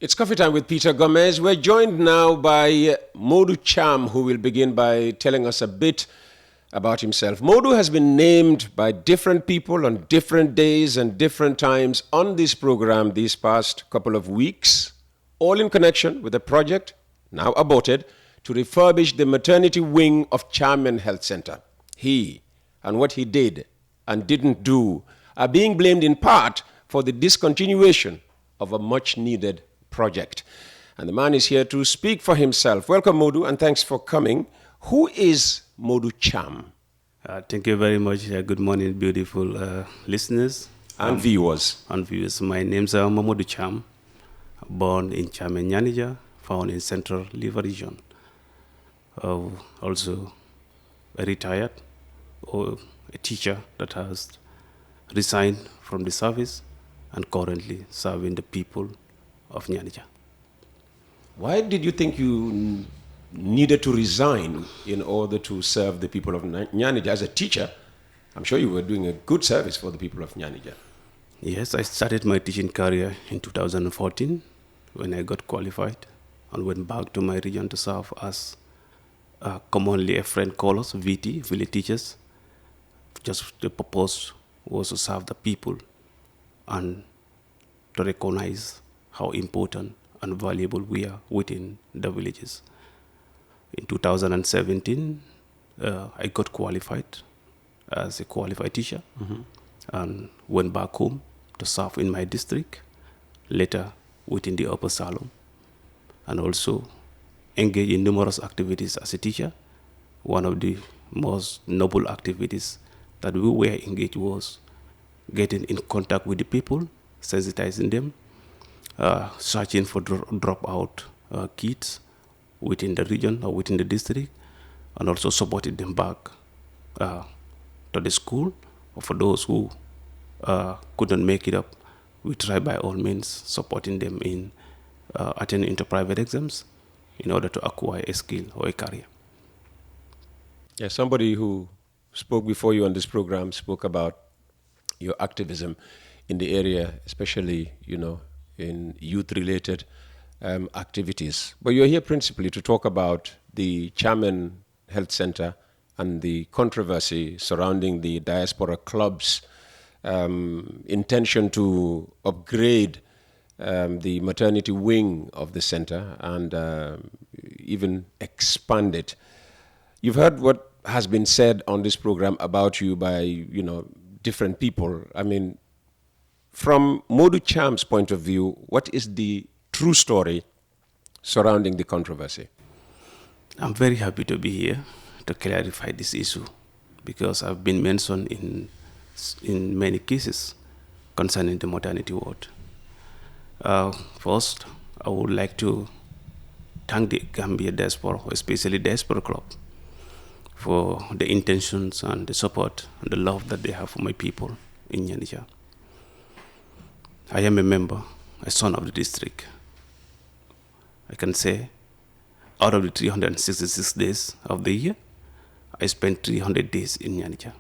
It's coffee time with Peter Gomez. We're joined now by Momodou Cham, who will begin by telling us a bit about himself. Modu has been named by different people on different days and different times on this program these past couple of weeks, all in connection with a project, now aborted, to refurbish the maternity wing of Chamen Health Center. He and what he did and didn't do are being blamed in part for the discontinuation of a much-needed project. And the man is here to speak for himself. Welcome, Modu, and thanks for coming. Who is Momodou Cham? Thank you very much. Good morning, beautiful listeners. And viewers. My name's Momodou Cham, born in Chamen, Nianija, found in Central Liver region. Also a retired or a teacher that has resigned from the service and currently serving the people of Nianija. Why did you think you needed to resign in order to serve the people of Nianija? As a teacher, I'm sure you were doing a good service for the people of Nianija. Yes, I started my teaching career in 2014 when I got qualified and went back to my region to serve as commonly a friend called us VT, village teachers. Just the purpose was to serve the people and to recognize how important and valuable we are within the villages. In 2017, I got qualified as a qualified teacher and went back home to serve in my district, later within the Upper Salom, and also engaged in numerous activities as a teacher. One of the most noble activities that we were engaged was getting in contact with the people, sensitizing them, searching for dropout kids within the region or within the district, and also supporting them back to the school. Or for those who couldn't make it up, we try by all means supporting them in attending into private exams in order to acquire a skill or a career. Yeah, somebody who spoke before you on this program spoke about your activism in the area, especially, in youth-related activities. But you're here principally to talk about the Chamen Health Center and the controversy surrounding the diaspora club's intention to upgrade the maternity wing of the center and even expand it. You've heard what has been said on this program about you by, different people. I mean, from Momodou Cham's point of view, what is the true story surrounding the controversy? I'm very happy to be here to clarify this issue because I've been mentioned in many cases concerning the maternity ward. First, I would like to thank the Gambia Diaspora, especially Diaspora Club, for the intentions and the support and the love that they have for my people in Nianija. I am a member, a son of the district. I can say out of the 366 days of the year, I spent 300 days in Nianija.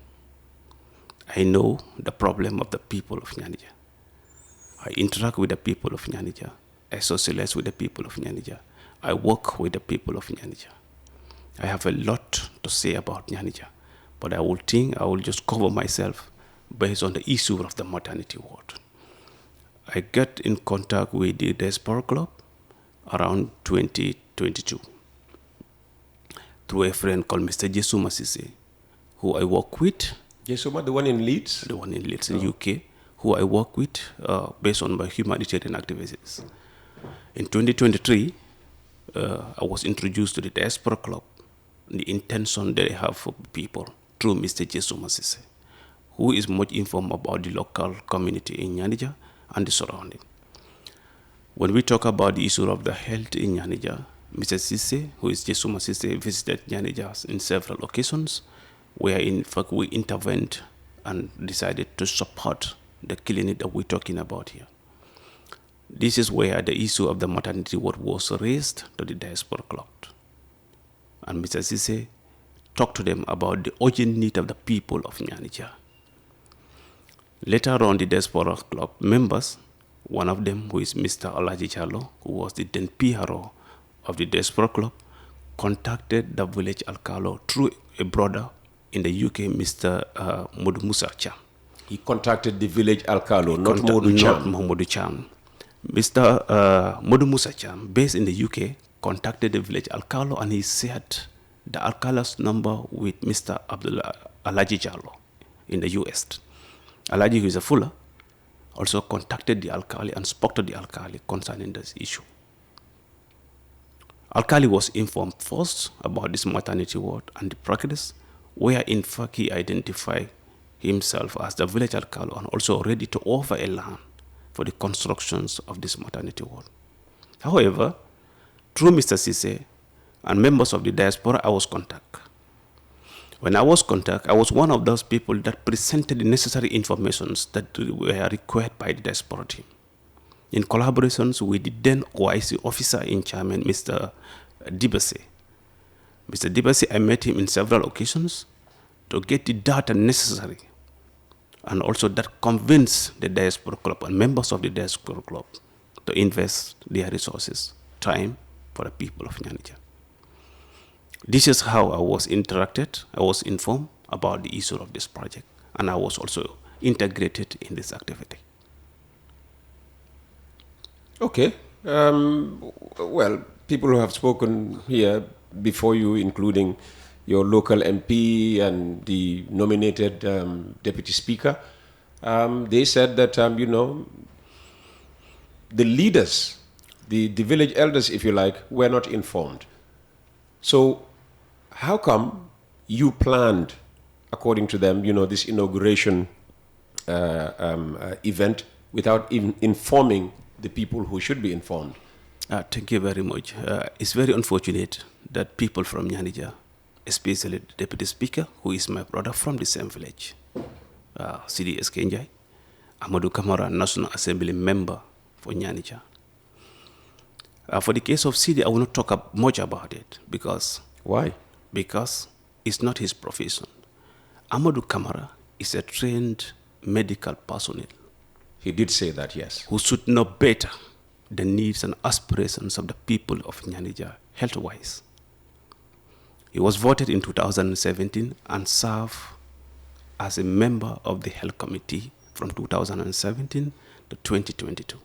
I know the problem of the people of Nianija. I interact with the people of Nianija. I socialize with the people of Nianija. I work with the people of Nianija. I have a lot to say about Nianija, but I will just cover myself based on the issue of the maternity ward. I get in contact with the Diaspora Club around 2022 through a friend called Mr. Jesuma Sise, who I work with. Jesuma, the one in Leeds? The one in Leeds, in UK, who I work with based on my humanitarian activities. In 2023, I was introduced to the Diaspora Club, the intention that they have for people through Mr. Jesuma Sise, who is much informed about the local community in Nianija and the surrounding. When we talk about the issue of the health in Nianija, Mr. Sise, who is Jesuma Sise, visited Nianija in several occasions, where in fact we intervened and decided to support the clinic that we're talking about here. This is where the issue of the maternity ward was raised to the Diaspora Club. And Mr. Sise talked to them about the urgent need of the people of Nianija. Later on, the Diaspora Club members One of them, who is Mr. Alaji Chalo, who was the then PRO of the Diaspora Club, contacted the village alcalo through a brother in the UK, Mr. Momodou Cham. He contacted the village alcalo, not Momodou Cham. Not Momodou Cham. Mr. Momodou Cham, based in the UK, contacted the village alcalo and he shared the alcalo's number with Mr. Alaji Chalo in the US. Alaji, who is a fuller, also contacted the alkali and spoke to the alkali concerning this issue. Alkali was informed first about this maternity ward and the progress, where in fact he identified himself as the village alkali and also ready to offer a land for the constructions of this maternity ward. However, through Mr. Sise and members of the diaspora, I was contacted. When I was contacted, I was one of those people that presented the necessary informations that were required by the diaspora team. In collaborations with the then OIC officer in Chamen, Mr. Dibase. Mr. Dibase, I met him in several occasions to get the data necessary and also that convinced the diaspora club and members of the diaspora club to invest their resources, time for the people of Nianija. This is how I was interacted, I was informed about the issue of this project, and I was also integrated in this activity. Okay. Well, people who have spoken here before you, including your local MP and the nominated deputy speaker, they said that, the leaders, the village elders, if you like, were not informed. So how come you planned, according to them, this inauguration event without even informing the people who should be informed? Thank you very much. It's very unfortunate that people from Nianija, especially the deputy speaker, who is my brother from the same village, CDS Kenjai, Amadou Kamara, National Assembly member for Nianija. For the case of CD, I will not talk much about it because... Why? Because it's not his profession. Amadou Kamara is a trained medical personnel. He did say that, yes. Who should know better the needs and aspirations of the people of Nianija health-wise. He was voted in 2017 and served as a member of the health committee from 2017 to 2022.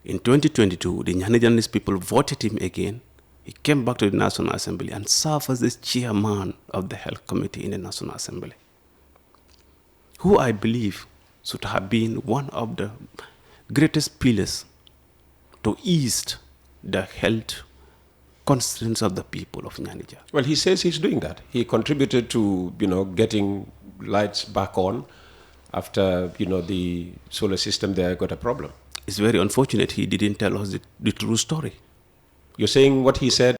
In 2022, the Nianijanese people voted him again. He came back to the National Assembly and served as the chairman of the health committee in the National Assembly, who I believe should have been one of the greatest pillars to ease the health constraints of the people of Nianija. Well, he says he's doing that. He contributed to, getting lights back on after, the solar system there got a problem. It's very unfortunate he didn't tell us the true story. You're saying what he said,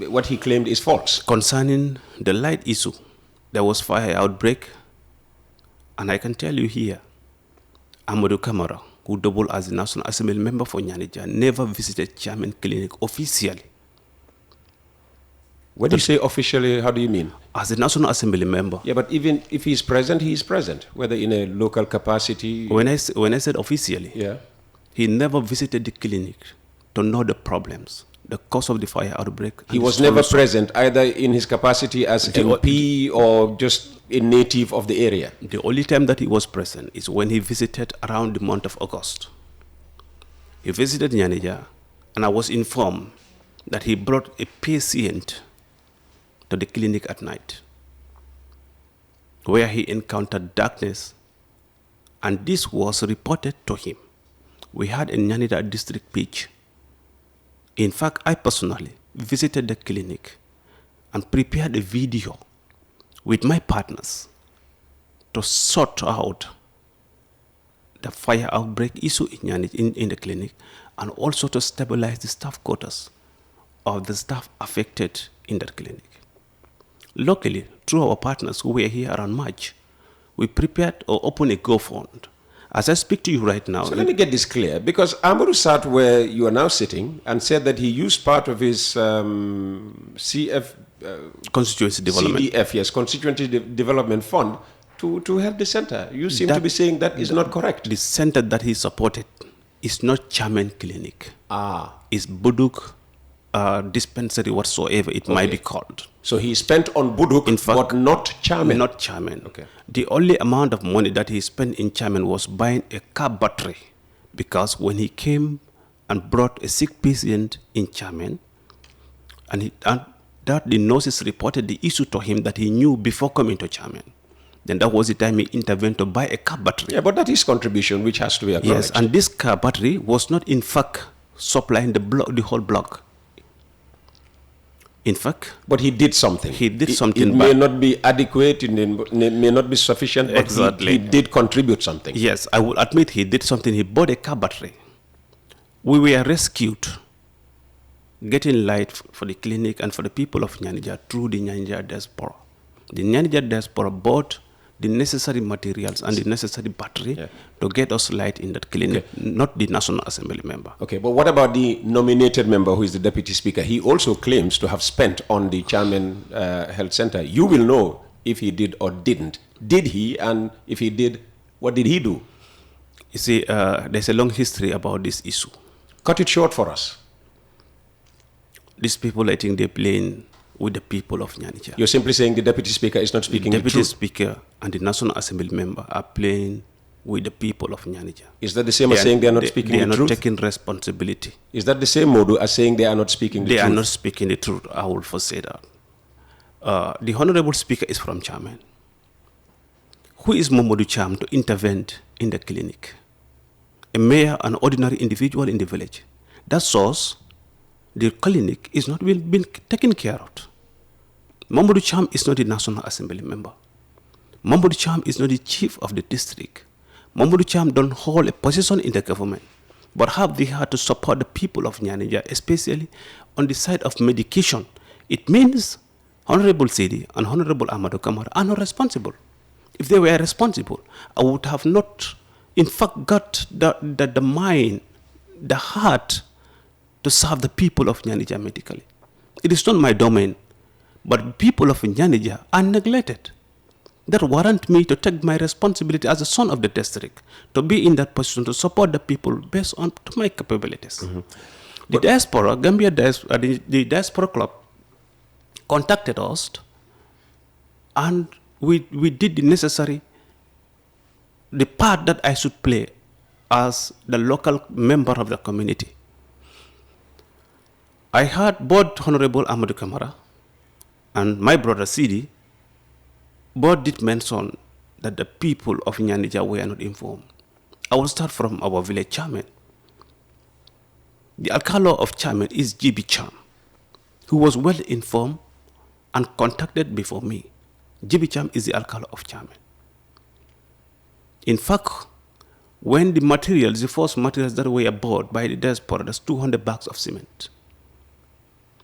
what he claimed is false? Concerning the light issue, there was fire outbreak, and I can tell you here, Amadou Kamara, who doubled as the National Assembly member for Nianija, never visited Chamen Clinic officially. When you say officially, how do you mean? As a National Assembly member. Yeah, but even if he's present, he is present, whether in a local capacity. When I said officially, yeah, he never visited the clinic to know the problems, the cause of the fire outbreak. He was never present, either in his capacity as MP or just a native of the area. The only time that he was present is when he visited around the month of August. He visited Nianija, and I was informed that he brought a patient to the clinic at night, where he encountered darkness, and this was reported to him. We had a Nianija district pitch. In fact, I personally visited the clinic and prepared a video with my partners to sort out the fire outbreak issue in the clinic, and also to stabilize the staff quarters of the staff affected in that clinic. Luckily, through our partners who were here around March, we prepared or opened a GoFund. As I speak to you right now... So let me get this clear, because Amadou sat where you are now sitting and said that he used part of his Constituency Development. CDF, yes, Constituency Development Fund to help the center. You seem to be saying that is not correct. The center that he supported is not Chamen Clinic. It's Buduk dispensary whatsoever it might be called. So he spent on Buduk, in fact, but not Chamen. Not Chamen. Okay. The only amount of money that he spent in Chamen was buying a car battery, because when he came and brought a sick patient in Chamen, and that the nurses reported the issue to him that he knew before coming to Chamen, then that was the time he intervened to buy a car battery. Yeah, but that is contribution which has to be acknowledged. Yes, and this car battery was not in fact supplying the whole block. In fact, but he did something. He did something. It may not be adequate, it may not be sufficient, but exactly. he did contribute something. Yes, I will admit he did something. He bought a car battery. We were rescued, getting light for the clinic and for the people of Nianija through the Nianija diaspora. The Nianija diaspora bought the necessary materials and the necessary battery to get us light in that clinic, not the National Assembly member. Okay, but what about the nominated member who is the Deputy Speaker? He also claims to have spent on the Chamen Health Center. You will know if he did or didn't. Did he? And if he did, what did he do? You see, there's a long history about this issue. Cut it short for us. These people, I think they're playing with the people of Nianija. You're simply saying the Deputy Speaker is not speaking the truth? The Deputy Speaker and the National Assembly member are playing with the people of Nianija. Is that the same as saying they are not speaking the truth? They are not taking responsibility. Is that the same, Modu, as saying they are not speaking the truth? They are not speaking the truth. I will first say that. The Honorable Speaker is from Chamen. Who is Momodou Cham to intervene in the clinic? A mayor, an ordinary individual in the village. That shows the clinic is not being taken care of. Momodou Cham is not the National Assembly member. Momodou Cham is not the chief of the district. Momodou Cham don't hold a position in the government, but have the heart to support the people of Nianija, especially on the side of medication. It means Honorable Sidi and Honorable Amadou Kamara are not responsible. If they were responsible, I would have not, in fact, got the mind, the heart to serve the people of Nianija medically. It is not my domain, but people of Nianija are neglected. That warrant me to take my responsibility as a son of the district, to be in that position to support the people based on my capabilities. The diaspora, Gambia diaspora, the diaspora club contacted us, and we did the necessary, the part that I should play as the local member of the community. I heard both Honorable Amadou Kamara and my brother Sidi both did mention that the people of Nianija were not informed. I will start from our village chairman. The alcalde of Chamen is GB Cham, who was well informed and contacted before me. GB Cham is the alcalde of Chamen. In fact, when the materials, the first materials that were bought by the diaspora, that's 200 bags of cement,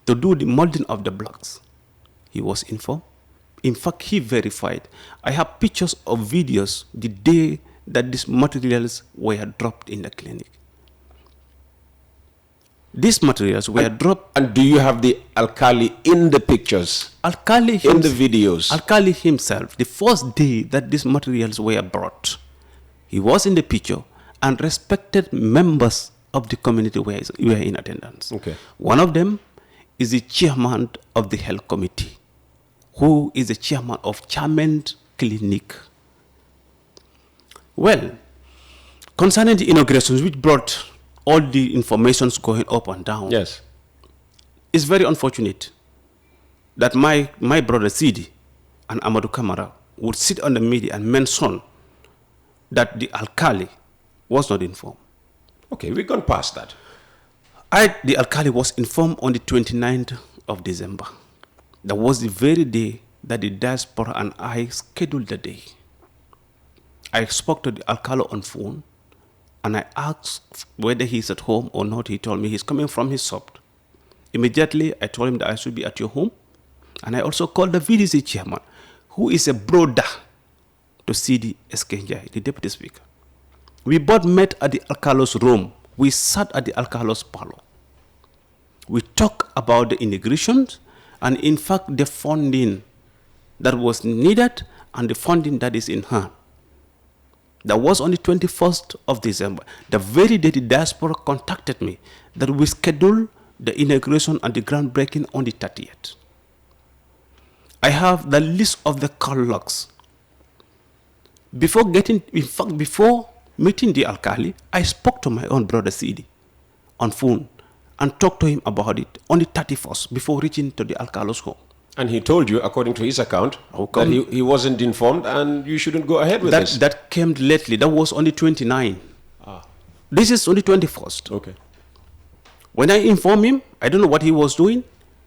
to do the molding of the blocks, he was informed. In fact, he verified. I have pictures of videos the day that these materials were dropped in the clinic. These materials were dropped. And do you have the alkali in the pictures? Alkali in the videos? Alkali himself, the first day that these materials were brought, he was in the picture, and respected members of the community were in attendance. Okay. One of them is the chairman of the health committee, who is the chairman of Chamen Clinic. Well, concerning the inaugurations, which brought all the informations going up and down, yes, it's very unfortunate that my brother Sidi and Amadou Kamara would sit on the media and mention that the alkali was not informed. Okay, we've gone past that. The alkali was informed on the 29th of December. That was the very day that the diaspora and I scheduled the day. I spoke to the alcalde on phone, and I asked whether he's at home or not. He told me he's coming from his shop. Immediately, I told him that I should be at your home. And I also called the VDC chairman, who is a brother to CD Eskenjai, the deputy speaker. We both met at the alcalde's room. We sat at the alcalde's parlor. We talked about the integration and, in fact, the funding that was needed and the funding that is in hand. That was on the 21st of December. The very day the diaspora contacted me that we scheduled the inauguration and the groundbreaking on the 30th. I have the list of the call logs. Before meeting the alkali, I spoke to my own brother Sidi on phone and talked to him about it on the 31st before reaching to the alkalo's home. And he told you, according to his account, that he wasn't informed and you shouldn't go ahead with this. That came lately. That was on the 29th. This is on the 21st. Okay. When I informed him, I don't know what he was doing.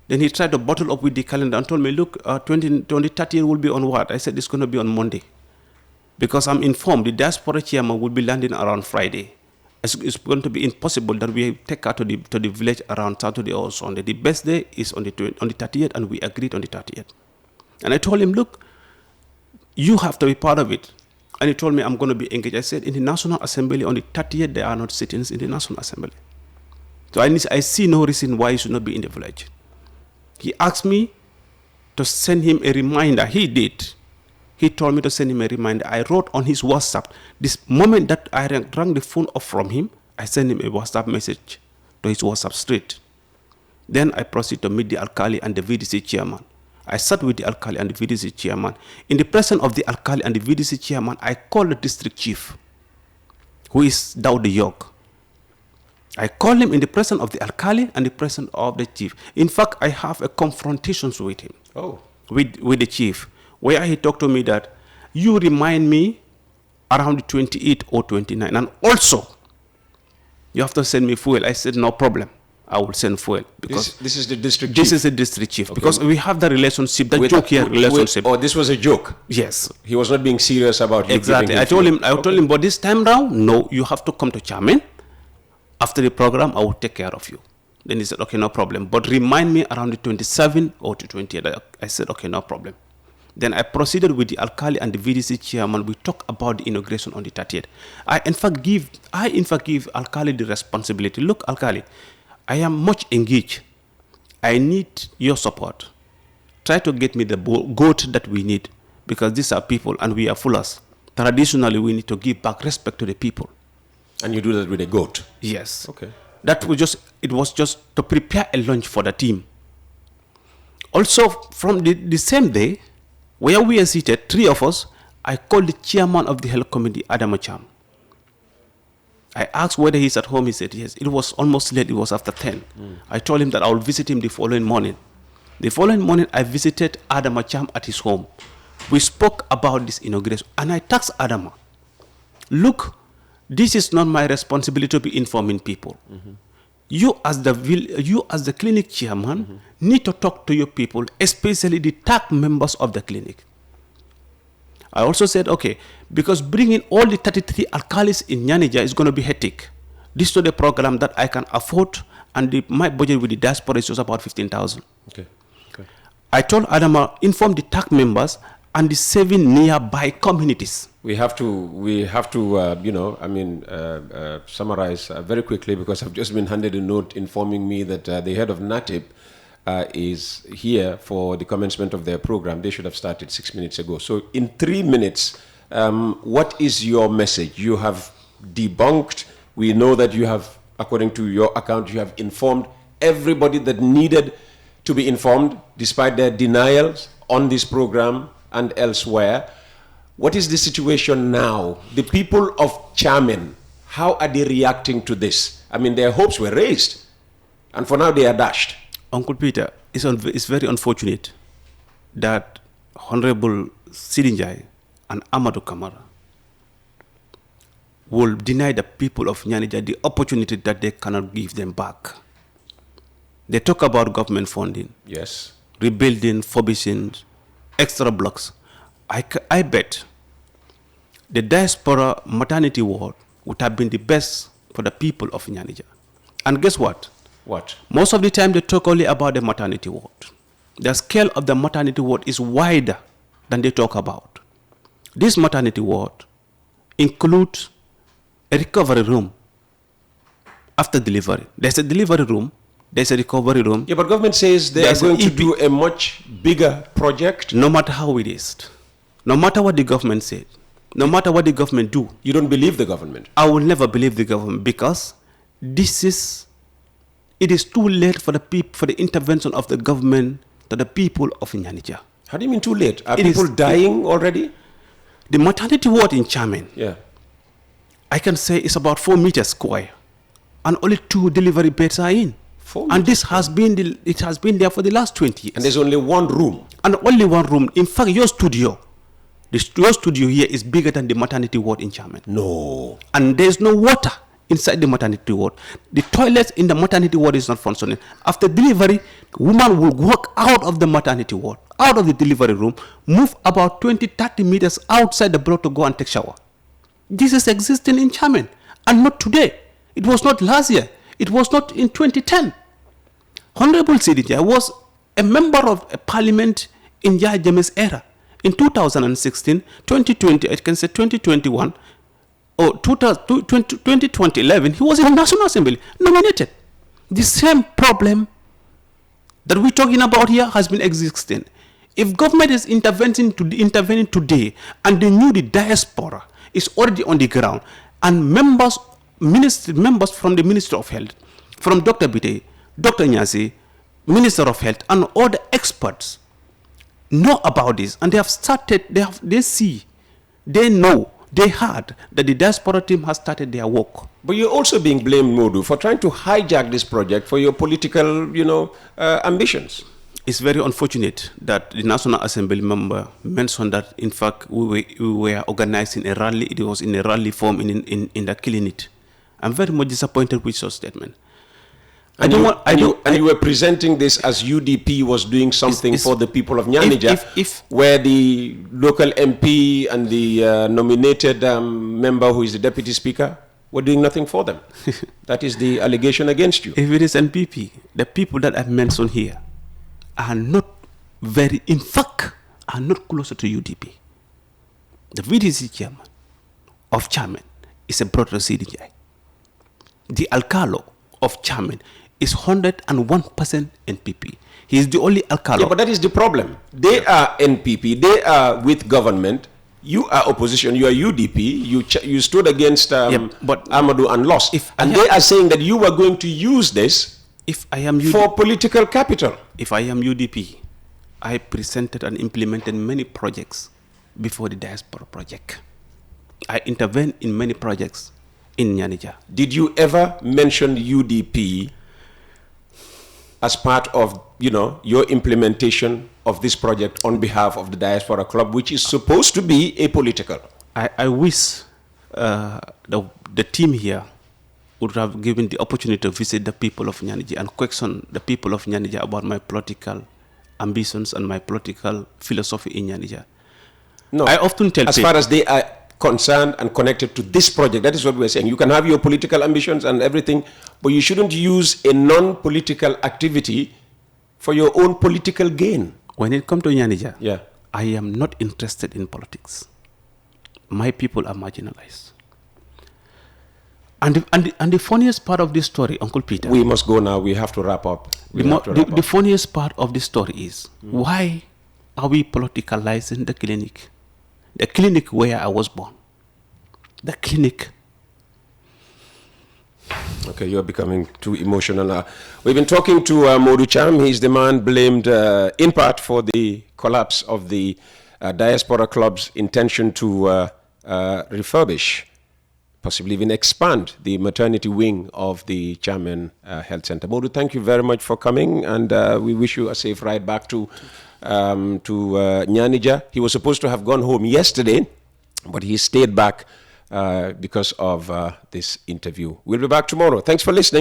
Then he tried to bottle up with the calendar and told me, look, 2030 will be on what? I said, it's going to be on Monday. Because I'm informed the diaspora chairman will be landing around Friday. It's going to be impossible that we take her to the village around Saturday or Sunday. The best day is on the 30th, and we agreed on the 30th. And I told him, look, you have to be part of it. And he told me I'm going to be engaged. I said, in the National Assembly on the 30th, there are not sittings in the National Assembly. So I see no reason why you should not be in the village. He asked me to send him a reminder. He did. He told me to send him a reminder. I wrote on his WhatsApp. This moment that I rang the phone off from him, I sent him a WhatsApp message to his WhatsApp straight. Then I proceeded to meet the alkali and the VDC chairman. I sat with the alkali and the VDC chairman. In the presence of the alkali and the VDC chairman, I called the district chief, who is Daudi York. I called him in the presence of the alkali and the presence of the chief. In fact, I have a confrontations with him, with the chief, where he talked to me that you remind me around the 28 or 29, and also you have to send me fuel. I said, no problem. I will send fuel. Because this is the district chief? This is the district chief. Okay. Because we have the relationship, the joke-here relationship. This was a joke? Yes. He was not being serious about it. Exactly. I told him, but this time round, no, you have to come to Chamen. After the program, I will take care of you. Then he said, okay, no problem. But remind me around the 27th or to 28th. I said, okay, no problem. Then I proceeded with the alkali and the VDC chairman. We talked about the inauguration on the 30th. I in fact give alkali the responsibility. Look, alkali, I am much engaged. I need your support. Try to get me the goat that we need, because these are people and we are fullers. Traditionally, we need to give back respect to the people. And you do that with a goat? Yes. Okay. It was just to prepare a lunch for the team. Also, from the same day, where we are seated, three of us, I called the chairman of the health committee, Momodou Cham. I asked whether he's at home. He said yes. It was almost late. It was after 10. I told him that I will visit him the following morning. The following morning, I visited Momodou Cham at his home. We spoke about this inauguration, and I tasked Adama, look, this is not my responsibility to be informing people. You as the clinic chairman need to talk to your people, especially the TAC members of the clinic. I also said, okay, because bringing all the 33 alkalis in Nianija is going to be hectic. This is not a program that I can afford, and my budget with the diaspora is just about 15,000. Okay. I told Adama, inform the TAC members and the 7 nearby communities. We have to summarize very quickly, because I've just been handed a note informing me that the head of NATIP is here for the commencement of their program. They should have started 6 minutes ago. So in 3 minutes, what is your message? You have debunked. We know that you have, according to your account, you have informed everybody that needed to be informed, despite their denials on this program and elsewhere. What is the situation now? The people of Chamen, how are they reacting to this? I mean, their hopes were raised, and for now they are dashed. Uncle Peter, it's very unfortunate that Honorable Sidinjai and Amadou Kamara will deny the people of Nianija the opportunity that they cannot give them back. They talk about government funding. Yes. Rebuilding, furbishing, extra blocks. I bet the diaspora maternity ward would have been the best for the people of Nianija. And guess what? What? Most of the time they talk only about the maternity ward. The scale of the maternity ward is wider than they talk about. This maternity ward includes a recovery room after delivery. There's a delivery room, there's a recovery room. Yeah, but government says they are going to do a much bigger project. No matter how it is. No matter what the government said, no matter what the government do. You don't believe the government? I will never believe the government because it is too late for the intervention of the government to the people of Nianija. How do you mean too late? Are people dying already? The maternity ward in Chamen, yeah, I can say it's about 4 meters square, and only 2 delivery beds are in. And this has been it has been there for the last 20 years. And there's only one room. And only one room. In fact, your studio here is bigger than the maternity ward in Chamen. No. And there's no water inside the maternity ward. The toilets in the maternity ward is not functioning. After delivery, woman will walk out of the maternity ward, out of the delivery room, move about 20-30 meters outside the block to go and take shower. This is existing in Chamen, and not today. It was not last year. It was not in 2010. Honorable CTWPG was a member of a parliament in Yahya Jammeh's era. In 2016, 2020, I can say 2021, or 2011, he was in the National Assembly, nominated. The same problem that we're talking about here has been existing. If government is intervening today, and they knew the diaspora is already on the ground, and members from the Ministry of Health, from Dr. Bite, Dr. Nyasi, Minister of Health, and all the experts know about this, and they have started, they know, they heard that the diaspora team has started their work. But you're also being blamed, Modu, for trying to hijack this project for your political, ambitions. It's very unfortunate that the National Assembly member mentioned that, in fact, we were organizing a rally. It was in a rally form in the clinic. I'm very much disappointed with such statement. And you were presenting this as UDP was doing something for the people of Nianija, where the local MP and the nominated member, who is the deputy speaker, were doing nothing for them. That is the allegation against you. If it is NPP, the people that I've mentioned here are not in fact, are not closer to UDP. The VDC chairman of Chamen is a brother CTWPG. The alcalo of Chamen is 101% NPP. He is the only alcalo. Yeah, but that is the problem. They are NPP. They are with government. You are opposition. You are UDP. You stood against Amadou and lost. They are saying that you were going to use this for political capital. If I am UDP, I presented and implemented many projects before the diaspora project. I intervened in many projects in Nianija. Did you ever mention UDP as part of, your implementation of this project on behalf of the Diaspora Club, which is supposed to be apolitical? I wish the team here would have given the opportunity to visit the people of Nianija and question the people of Nianija about my political ambitions and my political philosophy in Nianija. No, I often tell as far as they are concerned and connected to this project, that is what we're saying. You can have your political ambitions and everything, but you shouldn't use a non-political activity for your own political gain. When it comes to Nianija, yeah, I am not interested in politics. My people are marginalized. And the funniest part of this story, Uncle Peter. We must go now. We have to wrap up. The funniest part of this story is, why are we politicalizing the clinic? The clinic where I was born. The clinic. Okay, you're becoming too emotional now. We've been talking to Momodou Cham. He's the man blamed in part for the collapse of the Diaspora Club's intention to refurbish, possibly even expand the maternity wing of the Chamen Health Center. Modu, thank you very much for coming, and we wish you a safe ride back to Nianija. He was supposed to have gone home yesterday, but he stayed back because of this interview. We'll be back tomorrow. Thanks for listening.